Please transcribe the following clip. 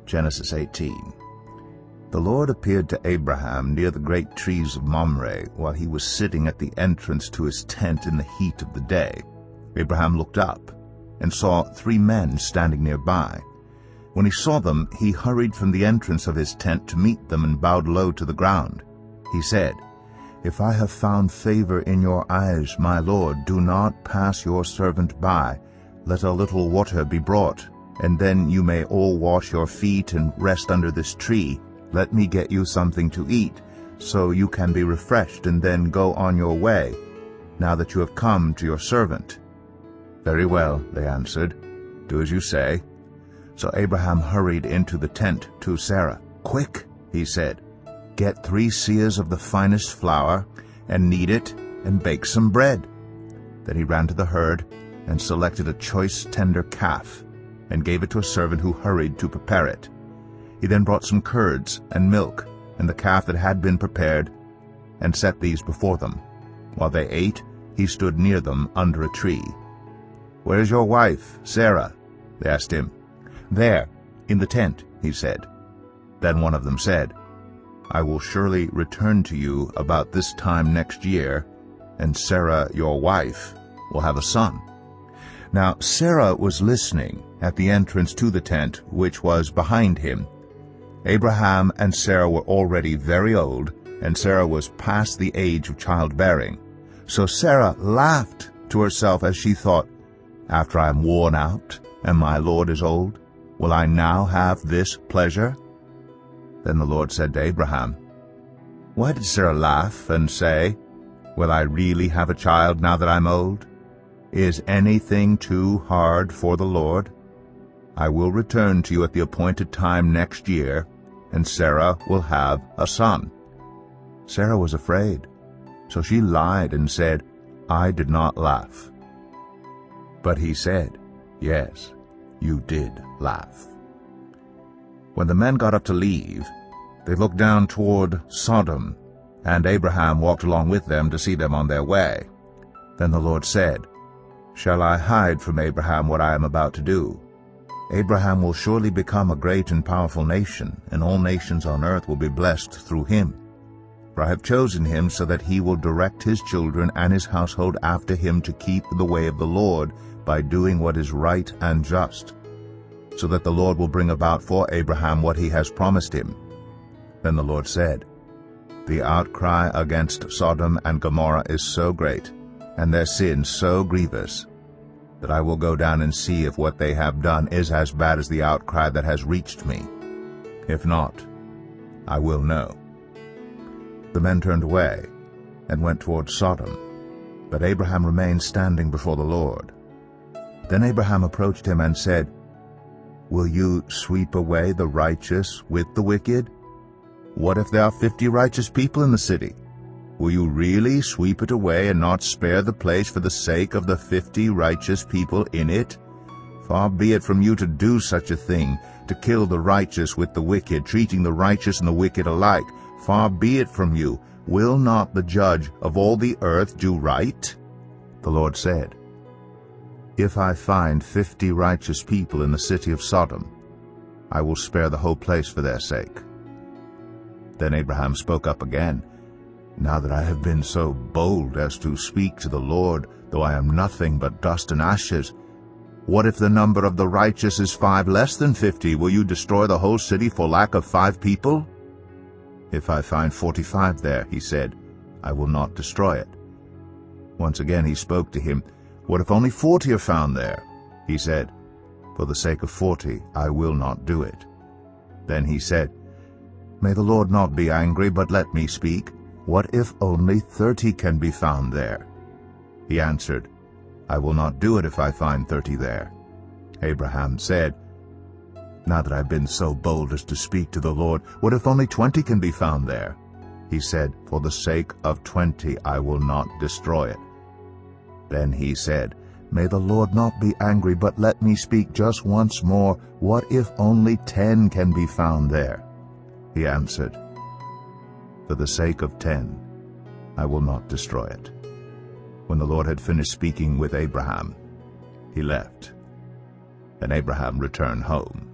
Genesis 18. The Lord appeared to Abraham near the great trees of Mamre while he was sitting at the entrance to his tent in the heat of the day. Abraham looked up and saw 3 men standing nearby. When he saw them, he hurried from the entrance of his tent to meet them and bowed low to the ground. He said, "If I have found favor in your eyes, my Lord, do not pass your servant by. Let a little water be brought, and then you may all wash your feet and rest under this tree. Let me get you something to eat, so you can be refreshed, and then go on your way, now that you have come to your servant." "Very well," they answered. "Do as you say." So Abraham hurried into the tent to Sarah. "Quick," he said, "get 3 seahs of the finest flour, and knead it, and bake some bread." Then he ran to the herd, and selected a choice tender calf, and gave it to a servant who hurried to prepare it. He then brought some curds and milk, and the calf that had been prepared, and set these before them. While they ate, he stood near them under a tree. "Where is your wife, Sarah?" they asked him. "There, in the tent," he said. Then one of them said, "I will surely return to you about this time next year, and Sarah, your wife, will have a son." Now Sarah was listening at the entrance to the tent, which was behind him. Abraham and Sarah were already very old, and Sarah was past the age of childbearing. So Sarah laughed to herself as she thought, "After I am worn out, and my Lord is old, will I now have this pleasure?" Then the Lord said to Abraham, "Why did Sarah laugh and say, 'Will I really have a child now that I'm old?' Is anything too hard for the Lord? I will return to you at the appointed time next year, and Sarah will have a son." Sarah was afraid, so she lied and said, "I did not laugh." But he said, "Yes, you did laugh." When the men got up to leave, they looked down toward Sodom, and Abraham walked along with them to see them on their way. Then the Lord said, "Shall I hide from Abraham what I am about to do? Abraham will surely become a great and powerful nation, and all nations on earth will be blessed through him. For I have chosen him so that he will direct his children and his household after him to keep the way of the Lord by doing what is right and just, so that the Lord will bring about for Abraham what he has promised him." Then the Lord said, "The outcry against Sodom and Gomorrah is so great, and their sin so grievous, that I will go down and see if what they have done is as bad as the outcry that has reached me. If not, I will know." The men turned away and went toward Sodom, but Abraham remained standing before the Lord. Then Abraham approached him and said, "Will you sweep away the righteous with the wicked? What if there are 50 righteous people in the city? Will you really sweep it away and not spare the place for the sake of the 50 righteous people in it? Far be it from you to do such a thing, to kill the righteous with the wicked, treating the righteous and the wicked alike. Far be it from you. Will not the judge of all the earth do right?" The Lord said, "If I find 50 righteous people in the city of Sodom, I will spare the whole place for their sake." Then Abraham spoke up again, "Now that I have been so bold as to speak to the Lord, though I am nothing but dust and ashes, what if the number of the righteous is 5 less than 50? Will you destroy the whole city for lack of 5 people? If I find 45 there," he said, "I will not destroy it." Once again he spoke to him, "What if only 40 are found there?" He said, "For the sake of 40, I will not do it." Then he said, "May the Lord not be angry, but let me speak. What if only 30 can be found there?" He answered, "I will not do it if I find 30 there." Abraham said, "Now that I've been so bold as to speak to the Lord, what if only 20 can be found there?" He said, "For the sake of 20, I will not destroy it." Then he said, "May the Lord not be angry, but let me speak just once more. What if only 10 can be found there?" He answered, "For the sake of 10, I will not destroy it." When the Lord had finished speaking with Abraham, he left, and Abraham returned home.